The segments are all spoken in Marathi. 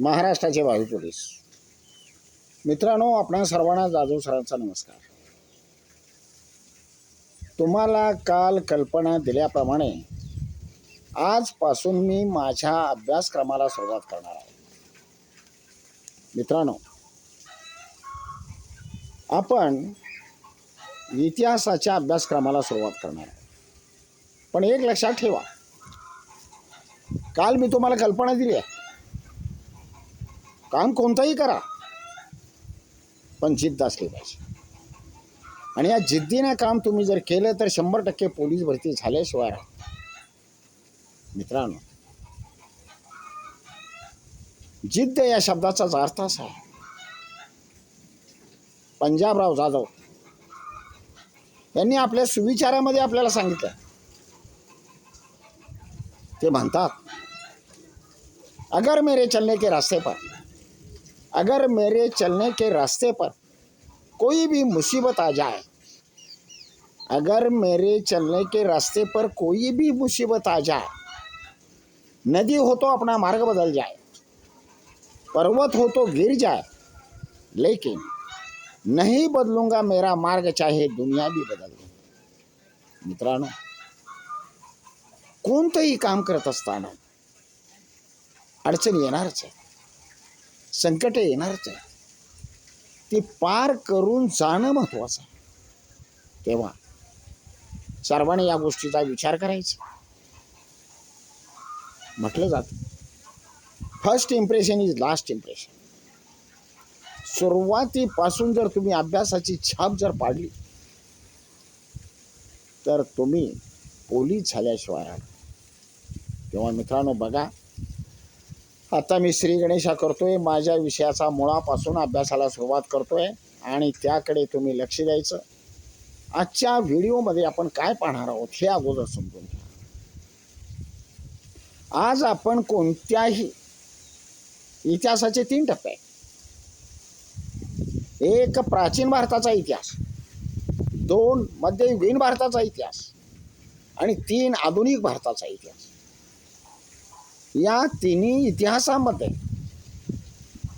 महाराष्ट्राचे भावी पोलीस मित्रांनो, आपणा सर्वांना जाधव सरांचा नमस्कार। तुम्हाला काल कल्पना दिल्याप्रमाणे आजपासून मी माझ्या अभ्यासक्रमाला सुरुवात करणार आहे। मित्रांनो, आपण इतिहासाच्या अभ्यासक्रमाला सुरुवात करणार आहे। पण एक लक्षात ठेवा, काल मी तुम्हाला कल्पना दिली आहे, काम कोणताही करा पण जिद्द असली पाहिजे। आणि या जिद्दीने काम तुम्ही जर केलं तर 100% पोलीस भरती झाल्याशिवाय राहत। मित्रांनो, जिद्द या शब्दाचा अर्थ असा आहे, पंजाबराव जाधव यांनी आपल्या सुविचारामध्ये आपल्याला सांगितलं। ते म्हणतात, अगर मेरे चलने के रास्ते पर कोई भी मुसीबत आ जाए, अगर मेरे चलने के रास्ते पर कोई भी मुसीबत आ जाए, नदी हो तो अपना मार्ग बदल जाए, पर्वत हो तो गिर जाए, लेकिन नहीं बदलूंगा मेरा मार्ग चाहे दुनिया भी बदल दे। मित्रांनो, कोणतंही काम करत असताना अडचणी येणारच आहे, संकट येणारच आहे, ती पार करून जाणं महत्त्वाचं आहे। तेव्हा सर्वांनी या गोष्टीचा विचार करायचा। म्हटलं जातं, first impression is last impression. सुरुवातीपासून जर तुम्ही अभ्यासाची छाप जर पाडली तर तुम्ही पोलीस झाल्याशिवाय राहणार। तेव्हा मित्रांनो बघा, आता मी श्री गणेशा करतोय, माझ्या विषयाचा मुळापासून अभ्यासाला सुरुवात करतोय आणि त्याकडे तुम्ही लक्ष द्यायचं। आजच्या व्हिडिओमध्ये आपण काय पाहणार आहोत हे अगोदर समजून घ्या। आज आपण कोणत्याही इतिहासाचे 3 टप्पे आहेत। एक प्राचीन भारताचा इतिहास, 2 मध्ययुगीन भारताचा इतिहास आणि 3 आधुनिक भारताचा इतिहास। या तिन्ही इतिहासामध्ये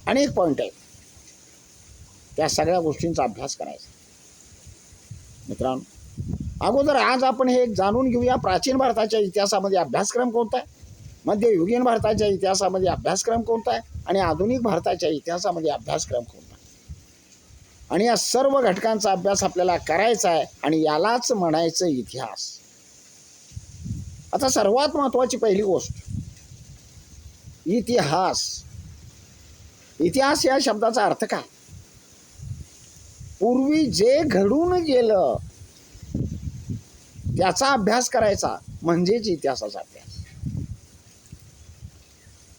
अनेक पॉईंट आहेत, त्या सगळ्या गोष्टींचा अभ्यास करायचा। मित्रांनो, अगोदर आज आपण हे जाणून घेऊया, प्राचीन भारताच्या इतिहासामध्ये अभ्यासक्रम कोणता आहे, मध्ययुगीन भारताच्या इतिहासामध्ये अभ्यासक्रम कोणता आहे आणि आधुनिक भारताच्या इतिहासामध्ये अभ्यासक्रम कोणता आहे। आणि या सर्व घटकांचा अभ्यास आपल्याला करायचा आहे आणि यालाच म्हणायचं इतिहास। आता सर्वात महत्त्वाची पहिली गोष्ट, इतिहास। इतिहास या शब्दाचा अर्थ काय? पूर्वी जे घडून गेलं त्याचा अभ्यास करायचा म्हणजेच इतिहासाचा अभ्यास।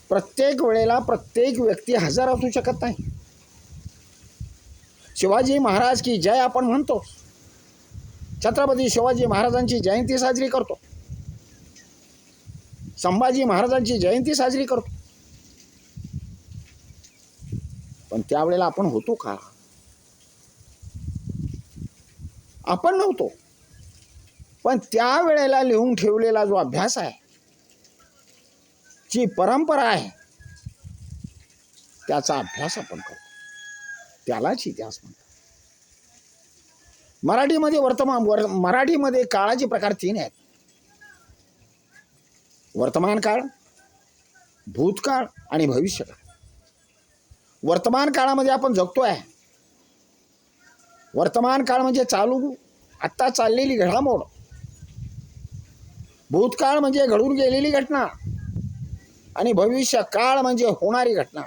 प्रत्येक वेळेला प्रत्येक व्यक्ती हजर असू शकत नाही। शिवाजी महाराज की जय आपण म्हणतो, छत्रपती शिवाजी महाराजांची जयंती साजरी करतो, संभाजी महाराजांची जयंती साजरी करतो, पण त्यावेळेला आपण होतो का? आपण नव्हतो। पण त्यावेळेला लिहून ठेवलेला जो अभ्यास आहे, जी परंपरा आहे, त्याचा अभ्यास आपण करतो, त्यालाच इतिहास म्हणतात। मराठीमध्ये काळाचे प्रकार 3 आहेत, वर्तमान काळ, भूतकाळ आणि भविष्यकाळ। वर्तमान काळामध्ये आपण जगतोय। वर्तमान काळ म्हणजे चालू, आत्ता चाललेली घडामोड। भूतकाळ म्हणजे घडून गेलेली घटना आणि भविष्य काळ म्हणजे होणारी घटना।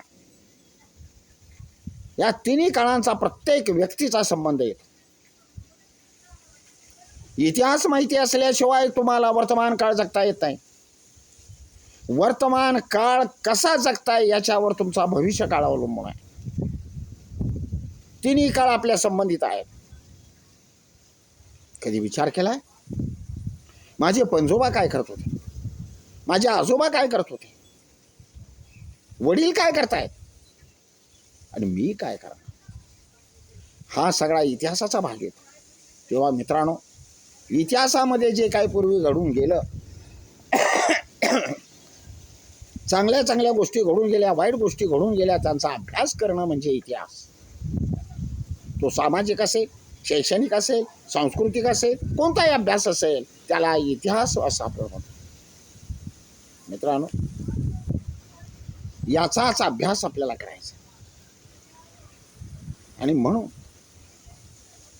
या तिन्ही काळांचा प्रत्येक व्यक्तीचा संबंध येतो। इतिहास माहिती असल्याशिवाय तुम्हाला वर्तमान काळ जगता येत नाही। वर्तमान काळ कसा जगताय याच्यावर तुमचा भविष्य काळ अवलंबून आहे। तिन्ही काळ आपल्या संबंधित आहेत। कधी विचार केलाय, माझे पणजोबा काय करत होते, माझे आजोबा काय करत होते, वडील काय करतायत आणि मी काय करणार? हा सगळा इतिहासाचा भाग येतो। तेव्हा मित्रांनो, इतिहासामध्ये जे काही पूर्वी घडून गेलं चांगल्या चांगल्या गोष्टी घडून गेल्या, वाईट गोष्टी घडून गेल्या, त्यांचा अभ्यास करणं म्हणजे इतिहास. तो सामाजिक असेल, शैक्षणिक असेल, सांस्कृतिक असेल, कोणताही अभ्यास असेल त्याला इतिहास असं आपण म्हणतो. मित्रांनो, याचाच अभ्यास आपल्याला करायचा. आणि म्हणून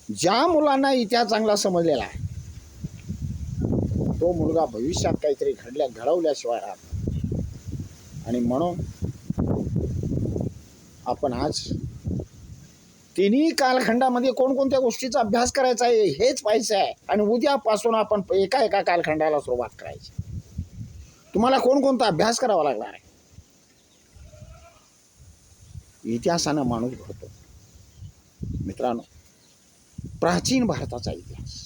ज्या मुलांना इतिहास चांगला समजलेला आहे तो मुलगा भविष्यात काहीतरी घडवल्याशिवाय राहत. आणि म्हणून आपण आज तिन्ही कालखंडामध्ये कोणकोणत्या गोष्टीचा अभ्यास करायचा आहे हेच पाहायचं आहे. आणि उद्यापासून आपण एका एका कालखंडाला सुरुवात करायची. तुम्हाला कोणकोणता अभ्यास करावा लागणार आहे. इतिहासानं माणूस घडतो. मित्रांनो, प्राचीन भारताचा इतिहास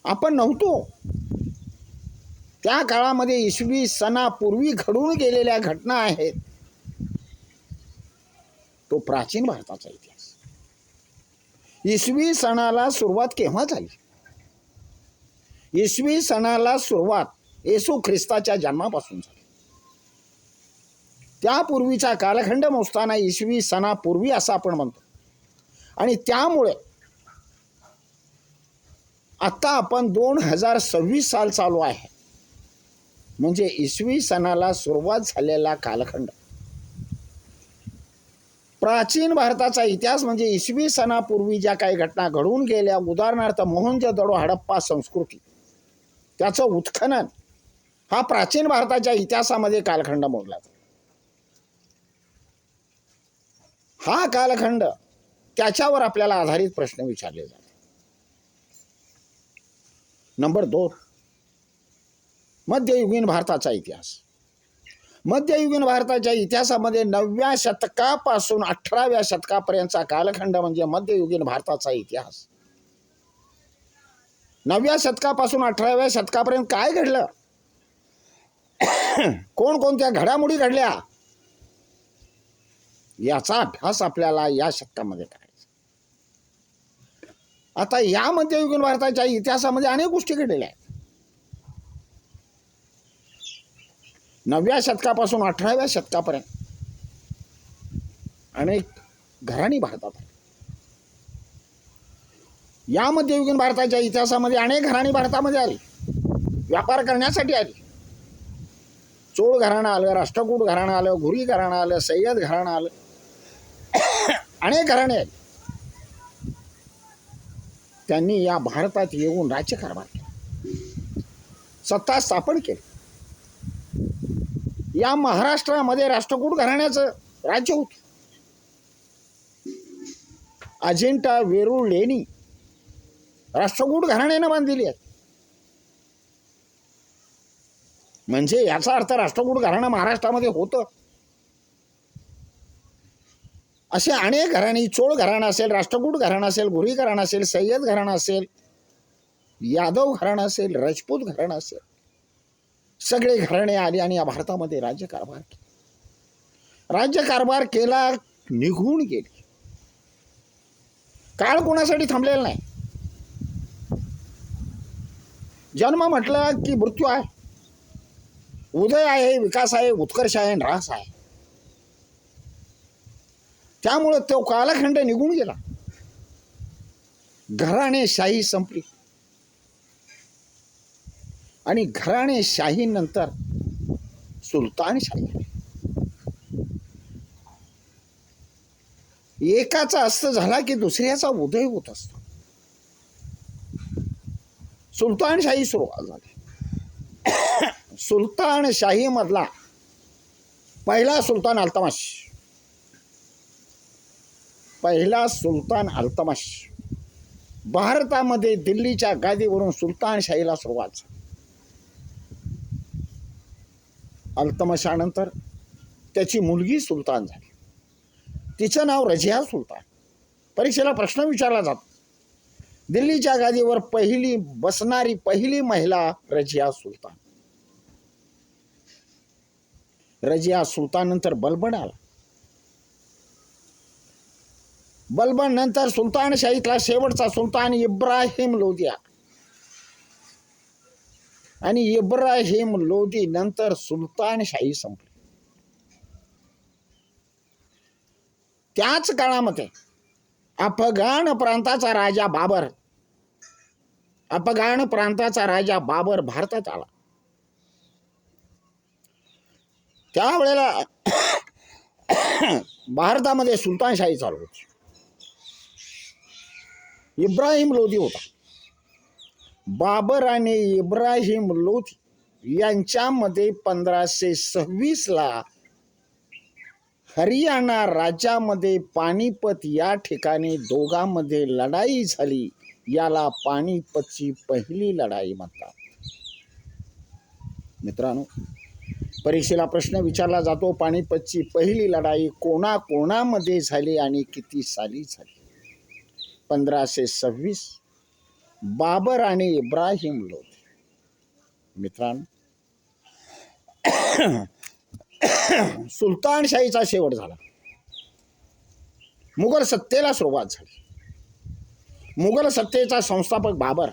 आपण नव्हतो त्या काळामध्ये इसवी सणापूर्वी घडून गेलेल्या घटना आहेत. तो प्राचीन भारताचा इतिहास. इसवी सणाला सुरुवात केव्हा झाली? इसवी सणाला सुरुवात येशू ख्रिस्ताच्या जन्मापासून झाली. त्यापूर्वीचा कालखंड मोजताना इसवी सणापूर्वी असं आपण म्हणतो. आणि त्यामुळे आता आपण 2026 साल चालू आहे, म्हणजे इसवी सणाला सुरुवात झालेला कालखंड. प्राचीन भारताचा इतिहास म्हणजे इसवी सणापूर्वी ज्या काही घटना घडून गेल्या, उदाहरणार्थ मोहनजोदडो हडप्पा संस्कृती, त्याचं उत्खनन, हा प्राचीन भारताच्या इतिहासामध्ये कालखंड मोडला जातो. हा कालखंड त्याच्यावर आपल्याला आधारित प्रश्न विचारले जातात. नंबर 2, मध्ययुगीन भारताचा इतिहास. मध्ययुगीन भारताच्या इतिहासामध्ये 9व्या शतकापासून 18व्या शतकापर्यंतचा कालखंड म्हणजे मध्ययुगीन भारताचा इतिहास. 9व्या शतकापासून 18व्या शतकापर्यंत काय घडलं, कोणकोणत्या घडामोडी घडल्या, याचा अभ्यास आपल्याला या शतकामध्ये करायचा. आता या मध्ययुगीन भारताच्या इतिहासामध्ये अनेक गोष्टी घडलेल्या आहेत. 9व्या शतकापासून 18व्या शतकापर्यंत अनेक घराणी भारतात आहेत. या मध्ययुगीन भारताच्या इतिहासामध्ये अनेक घराणी भारतामध्ये आली, व्यापार करण्यासाठी आली. चोळ घराणं आलं, राष्ट्रकूट घराणं आलं, घुरी घराणं आलं, सय्यद घराणं आलं, अनेक घराणे आहेत. त्यांनी या भारतात येऊन राज्यकारभार केला, सत्ता स्थापन केली. या महाराष्ट्रामध्ये राष्ट्रकूट घराण्याचं राज्य होतं. अजिंठा, वेरूळ लेणी राष्ट्रकूट घराण्यानं बांधलेली आहे. म्हणजे याचा अर्थ राष्ट्रकूट घराणं महाराष्ट्रामध्ये होतं. असे अनेक घराणी, चोळ घराणं असेल, राष्ट्रकूट घराणं असेल, घुरी घराणं असेल, सय्यद घराणं असेल, यादव घराणं असेल, राजपूत घराणं असेल, सगळे घराणे आली आणि या भारतामध्ये राज्यकारभार केला. राज्यकारभार केला, निघून गेली. काळ कोणासाठी थांबलेला नाही. जन्म म्हटलं की मृत्यू आहे, उदय आहे, विकास आहे, उत्कर्ष आहे, ऱ्हास आहे. त्यामुळे तो कालखंड निघून गेला. घराणेशाही संपली आणि घराणेशाहीनंतर सुलतानशाही आली. एकाचा अस्त झाला की दुसऱ्याचा उदय होत असतो. सुलतानशाही सुरुवात झाली. सुलतानशाही मधला पहिला सुलतान अल्तमश, भारतामध्ये दिल्लीच्या गादीवरून सुलतानशाहीला सुरुवात झाली. अल्तमशानंतर त्याची मुलगी सुलतान झाली. तिचं नाव रझिया सुलतान. परीक्षेला प्रश्न विचारला जातो, दिल्लीच्या गादीवर बसणारी पहिली महिला रझिया सुलतान. रझिया सुलतान नंतर बलबन आला. बलबन नंतर सुलतानशाहीतला शेवटचा सुलतान इब्राहिम लोधी. आणि इब्राहिम लोधी नंतर सुलतानशाही संपली. त्याच काळामध्ये अफगाण प्रांताचा राजा बाबर भारतात आला. त्यावेळेला भारतामध्ये सुलतानशाही चालू होती. इब्राहिम लोधी होता. बाबर आणि इब्राहिम लोधी यांच्यामध्ये 1526ला हरियाणा राज्यामध्ये पानिपत या ठिकाणी दोघांमध्ये लढाई झाली. याला पानिपतची पहिली लढाई म्हणतात. मित्रांनो, परीक्षेला प्रश्न विचारला जातो, पानिपतची पहिली लढाई कोणाकोणामध्ये झाली आणि किती साली झाली? 1526 बाबर आणि इब्राहिम लोधी. मित्रांनो, सुलतानशाहीचा शेवट झाला. मुघल सत्तेला सुरुवात झाली. मुघल सत्तेचा संस्थापक बाबर,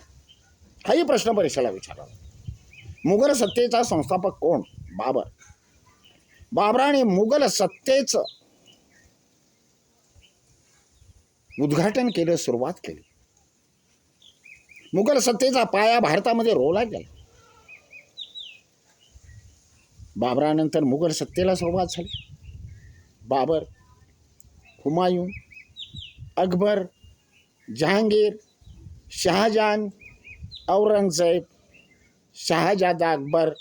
हाही प्रश्न परीक्षेला विचारला. मुघल सत्तेचा संस्थापक कोण? बाबर. बाबराने मुघल सत्तेचं उद्घाटन केलं, सुरुवात केली. मुघल सत्तेचा पाया भारतामध्ये रोवला गेला. बाबरानंतर मुघल सत्तेला सुरुवात झाली. बाबर, हुमायून, अकबर, जहांगीर, शहाजहान, औरंगजेब, शहाजादा अकबर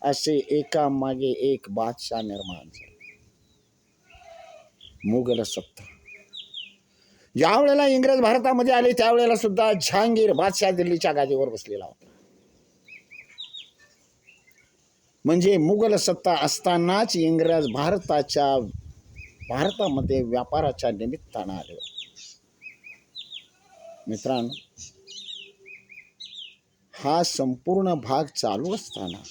असे एकामागे एक बादशाह निर्माण झाले. मुघल सत्ता ज्या वेळेला इंग्रज भारतामध्ये आले त्यावेळेला सुद्धा जहांगीर बादशाह दिल्लीच्या गादीवर बसलेला होता. म्हणजे मुघल सत्ता असतानाच इंग्रज भारतामध्ये व्यापाराच्या निमित्तानं आले. मित्रांनो, हा संपूर्ण भाग चालू असताना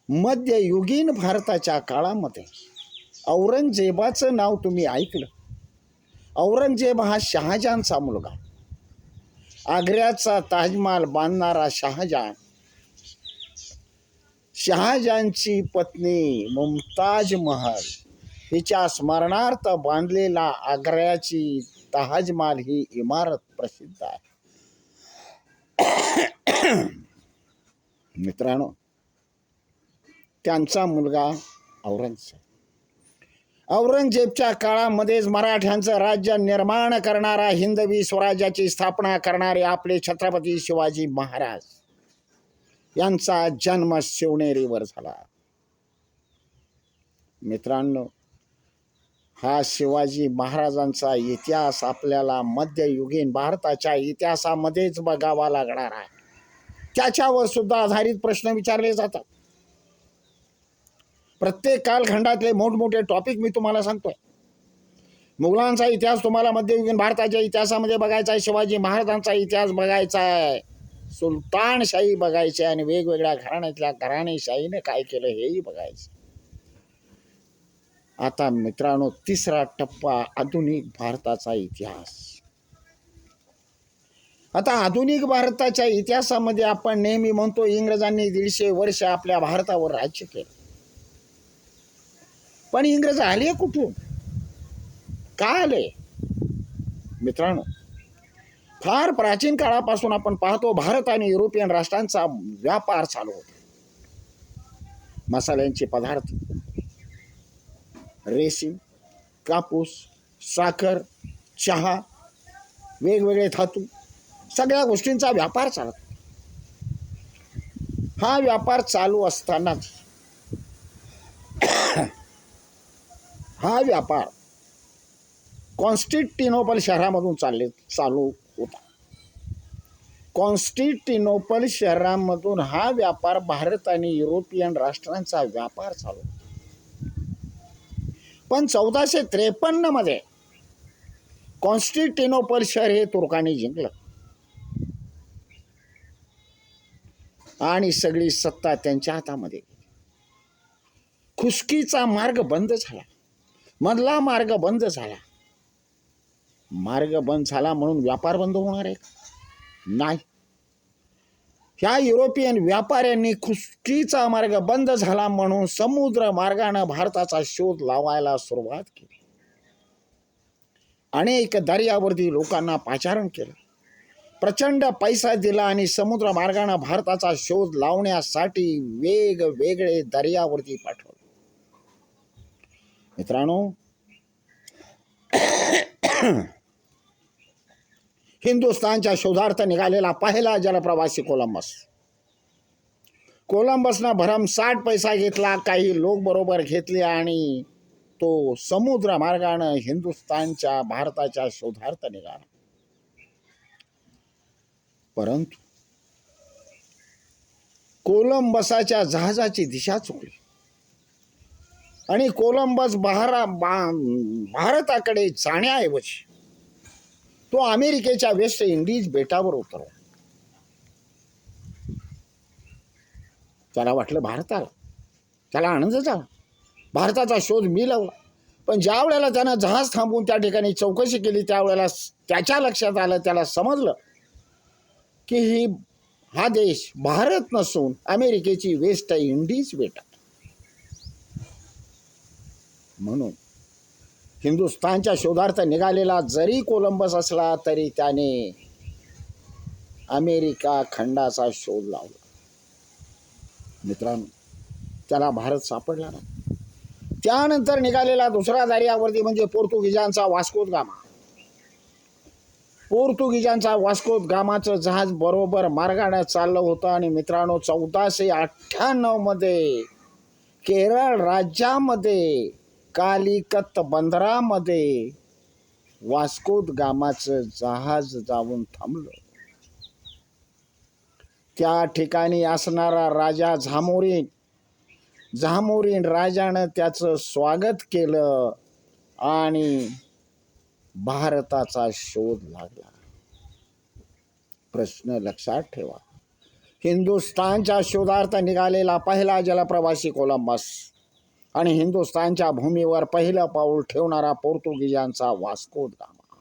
मध्ययुगीन भारताच्या काळामध्ये औरंगजेबाचं नाव तुम्ही ऐकलं. औरंगजेब हा शहाजहानचा मुलगा. आग्र्याचा ताजमहाल बांधणारा शहाजहान, शहाजहानची पत्नी मुमताज महल हिच्या स्मरणार्थ बांधलेला आग्र्याची ताजमहाल ही इमारत प्रसिद्ध आहे. मित्रांनो, त्यांचा मुलगा औरंगजेब. औरंगजेबच्या काळामध्येच मराठ्यांचं राज्य निर्माण करणारा, हिंदवी स्वराज्याची स्थापना करणारे आपले छत्रपती शिवाजी महाराज यांचा जन्म शिवनेरीवर झाला. मित्रांनो, हा शिवाजी महाराजांचा इतिहास आपल्याला मध्ययुगीन भारताच्या इतिहासामध्येच बघावा लागणार आहे. त्याच्यावर सुद्धा आधारित प्रश्न विचारले जातात. प्रत्येक कालखंडातले मोठमोठे टॉपिक मी तुम्हाला सांगतोय. मुघलांचा इतिहास तुम्हाला मध्ययुगीन भारताच्या इतिहासामध्ये बघायचा आहे, शिवाजी महाराजांचा इतिहास बघायचा आहे, सुलतानशाही बघायची आणि वेगवेगळ्या घराण्यातल्या घराणेशाहीने काय केलं हेही बघायचं. आता मित्रांनो, तिसरा टप्पा आधुनिक भारताचा इतिहास. आता आधुनिक भारताच्या इतिहासामध्ये आपण नेहमी म्हणतो इंग्रजांनी 150 वर्ष आपल्या भारतावर राज्य केलं. पण इंग्रज आले कुठून? का आले? मित्रांनो, फार प्राचीन काळापासून आपण पाहतो भारत आणि युरोपियन राष्ट्रांचा व्यापार चालू होता. मसाल्यांचे पदार्थ, रेशीम, कापूस, साखर, चहा, वेगवेगळे धातू, सगळ्या गोष्टींचा व्यापार चालत. हा व्यापार चालू असतानाच हा व्यापार कॉन्स्टँटिनोपल शहरामधून चालू होता. कॉन्स्टँटिनोपल शहरामधून हा व्यापार भारत आणि युरोपियन राष्ट्रांचा व्यापार चालू होता. पण 1453 मध्ये कॉन्स्टँटिनोपल शहर हे तुर्कांनी जिंकलं आणि सगळी सत्ता त्यांच्या हातामध्ये. खुसकीचा मार्ग बंद झाला, मधला मार्ग बंद झाला. मार्ग बंद झाला म्हणून व्यापार बंद होणार आहे? नाही. ह्या युरोपियन व्यापाऱ्यांनी खुष्टीचा मार्ग बंद झाला म्हणून समुद्र मार्गाने भारताचा शोध लावायला सुरुवात केली. अनेक दर्यावर्ती लोकांना पाचारण केलं, प्रचंड पैसा दिला आणि समुद्र मार्गाने भारताचा शोध लावण्यासाठी वेगवेगळे दर्यावर्ती पाठवले. मित्रांनो, हिंदुस्थानच्या शोधार्थ निघालेला पहिला जलप्रवासी कोलंबस. कोलंबसनं भरमसाठ पैसा घेतला, काही लोक बरोबर घेतले आणि तो समुद्र मार्गाने हिंदुस्थानच्या भारताच्या शोधार्थ निघाला. परंतु कोलंबसाच्या जहाजाची दिशा चुकली आणि कोलंबस भारताकडे जाण्याऐवजी तो अमेरिकेच्या वेस्ट इंडिज बेटावर उतरला. त्याला वाटलं भारताला, त्याला आनंद झाला, भारताचा शोध मी लावला. पण ज्या वेळेला त्यानं जहाज थांबवून त्या ठिकाणी चौकशी केली त्यावेळेला त्याच्या लक्षात आलं, त्याला समजलं की हा देश भारत नसून अमेरिकेची वेस्ट इंडिज बेट. म्हणून हिंदुस्थानच्या शोधार्थ निघालेला जरी कोलंबस असला तरी त्याने अमेरिका खंडाचा शोध लावला. मित्रांनो, त्याला भारत सापडला नाही. त्यानंतर निघालेला दुसरा दर्यावर्ती म्हणजे पोर्तुगीजांचा वास्को द गामा. पोर्तुगीजांचा वास्को द गामाचं जहाज बरोबर मार्गाने चाललं होतं आणि मित्रांनो, 1498 मध्ये केरळ राज्यामध्ये कालिकत बंदरामध्ये वास्को द गामाचं जहाज जाऊन थांबलं. त्या ठिकाणी असणारा राजा झामोरीन राजानं त्याचं स्वागत केलं आणि भारताचा शोध लागला. प्रश्न लक्षात ठेवा, हिंदुस्थानच्या शोधार्थ निघालेला पहिला जलप्रवासी कोलंबस आणि हिंदुस्थानच्या भूमीवर पहिलं पाऊल ठेवणारा पोर्तुगीजांचा वास्को द गामा.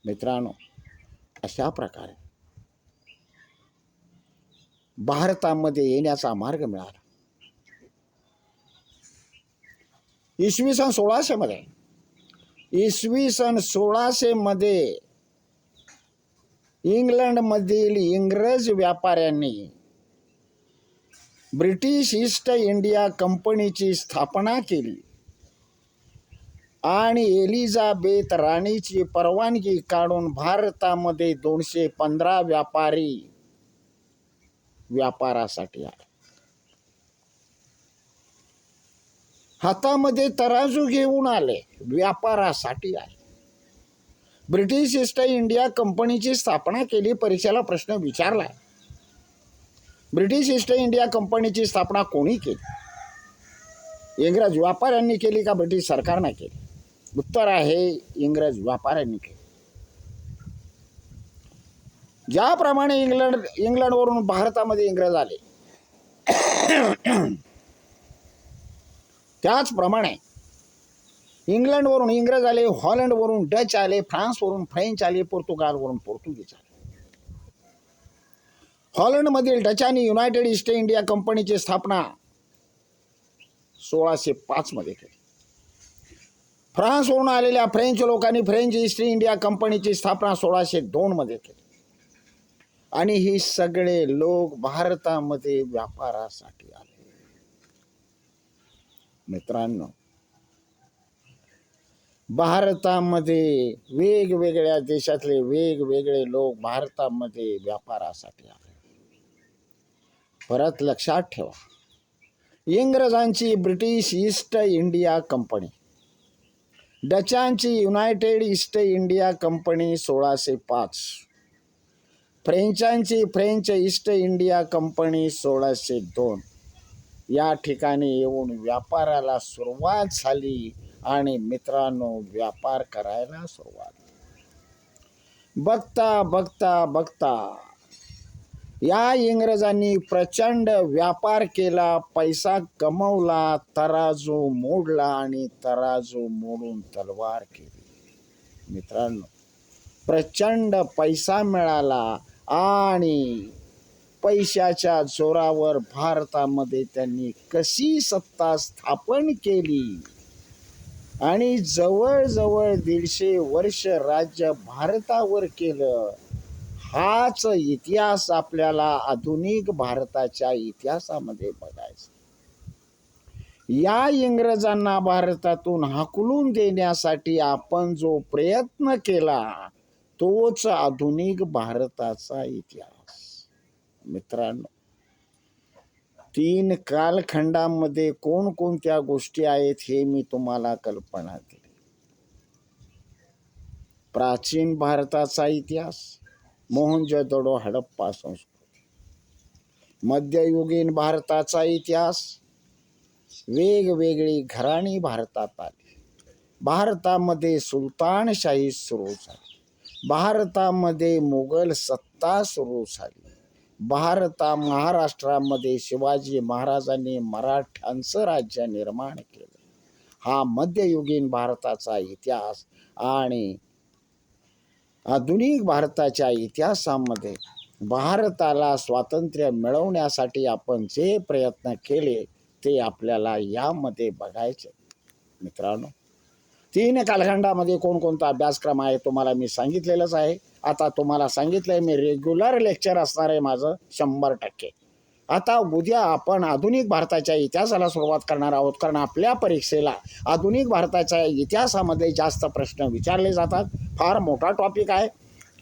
मित्रांनो, अशा प्रकारे भारतामध्ये येण्याचा मार्ग मिळाला. इसवी सन 1600 मध्ये इंग्लंडमधील इंग्रज व्यापाऱ्यांनी ब्रिटिश ईस्ट इंडिया कंपनीची स्थापना केली आणि एलिझाबेथ राणीची परवानगी काढून भारतामध्ये 215 व्यापारी व्यापारासाठी आले. हातामध्ये तराजू घेऊन आले, व्यापारासाठी आले. ब्रिटिश ईस्ट इंडिया कंपनीची स्थापना केली. परीक्षेला प्रश्न विचारलाय, ब्रिटिश ईस्ट इंडिया कंपनीची स्थापना कोणी केली? इंग्रज व्यापाऱ्यांनी केली का ब्रिटिश सरकारने केली? उत्तर आहे इंग्रज व्यापाऱ्यांनी केली. ज्याप्रमाणे इंग्लंडवरून भारतामध्ये इंग्रज आले त्याचप्रमाणे इंग्लंडवरून इंग्रज आले, हॉलंडवरून डच आले, फ्रान्सवरून फ्रेंच आले, पोर्तुगालवरून पोर्तुगीज आले. हॉलंडमधील डचांनी युनायटेड ईस्ट इंडिया कंपनीची स्थापना 1605 मध्ये केली. फ्रान्सवरून आलेल्या फ्रेंच लोकांनी फ्रेंच ईस्ट इंडिया कंपनीची स्थापना 1602 मध्ये केली. आणि ही सगळे लोक भारतामध्ये व्यापारासाठी आले. मित्रांनो, भारतामध्ये वेगवेगळ्या देशातले वेगवेगळे लोक भारतामध्ये व्यापारासाठी आले. परत लक्षात ठेवा, इंग्रजांची ब्रिटिश ईस्ट इंडिया कंपनी, डचांची युनायटेड ईस्ट इंडिया कंपनी 1605, फ्रेंचांची फ्रेंच ईस्ट इंडिया कंपनी 1602 या ठिकाणी येऊन व्यापाराला सुरुवात झाली आणि मित्रांनो, व्यापार करायला सुरुवात. बघता बघता बघता या इंग्रजांनी प्रचंड व्यापार केला, पैसा कमवला, तराजू मोडला आणि तराजू मोडून तलवार केली. मित्रांनो, प्रचंड पैसा मिळाला आणि पैशाच्या जोरावर भारतामध्ये त्यांनी कशी सत्ता स्थापन केली आणि जवळजवळ 150 वर्ष राज्य भारतावर केलं. हाच इतिहास आपल्याला आधुनिक भारताच्या इतिहासामध्ये बघायचा. या इंग्रजांना भारतातून हाकलून देण्यासाठी आपण जो प्रयत्न केला तोच आधुनिक भारताचा इतिहास. मित्रांनो, 3 कालखंडामध्ये कोणकोणत्या गोष्टी आहेत हे मी तुम्हाला कल्पना दिली. प्राचीन भारताचा इतिहास, मोहनजोदडो हडप्पा संस्कृती. मध्ययुगीन भारताचा इतिहास, वेगवेगळी घराणी भारतात आली. भारतामध्ये सुलतानशाही सुरू झाली. भारतामध्ये मुघल सत्ता सुरू झाली. महाराष्ट्रामध्ये शिवाजी महाराजांनी मराठ्यांचं राज्य निर्माण केलं. हा मध्ययुगीन भारताचा इतिहास. आणि आधुनिक भारताच्या इतिहासामध्ये भारताला स्वातंत्र्य मिळवण्यासाठी आपण जे प्रयत्न केले ते आपल्याला यामध्ये बघायचे. मित्रांनो, 3 कालखंडामध्ये कोणकोणता अभ्यासक्रम आहे तुम्हाला मी सांगितलेलंच आहे. आता तुम्हाला सांगितलंय मी रेग्युलर लेक्चर असणार आहे माझं 100%. आता उद्या आपण आधुनिक भारताच्या इतिहासाला सुरुवात करणार आहोत, कारण आपल्या परीक्षेला आधुनिक भारताच्या इतिहासामध्ये जास्त प्रश्न विचारले जातात. फार मोठा टॉपिक आहे,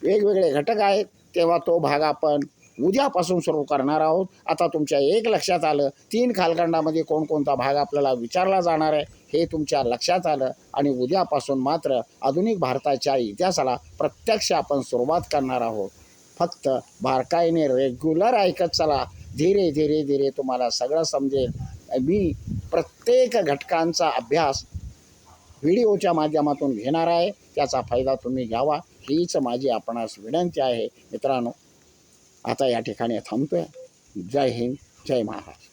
वेगवेगळे घटक आहेत, तेव्हा तो भाग आपण उद्यापासून सुरू करणार आहोत. आता तुमच्या एक लक्षात आलं, 3 कालखंडामध्ये कोणकोणता भाग आपल्याला विचारला जाणार आहे हे तुमच्या लक्षात आलं. आणि उद्यापासून मात्र आधुनिक भारताच्या इतिहासाला प्रत्यक्ष आपण सुरुवात करणार आहोत. फक्त बारकाईने रेग्युलर ऐकत चला. धीरे धीरे धीरे तुम्हाला सगळं समजेल. मी प्रत्येक घटकांचा अभ्यास व्हिडिओच्या माध्यमातून घेणार आहे, त्याचा फायदा तुम्ही घ्यावा हीच माझी आपणास विनंती आहे. मित्रांनो, आता या ठिकाणी थांबतोय. जय हिंद, जय महाराष्ट्र.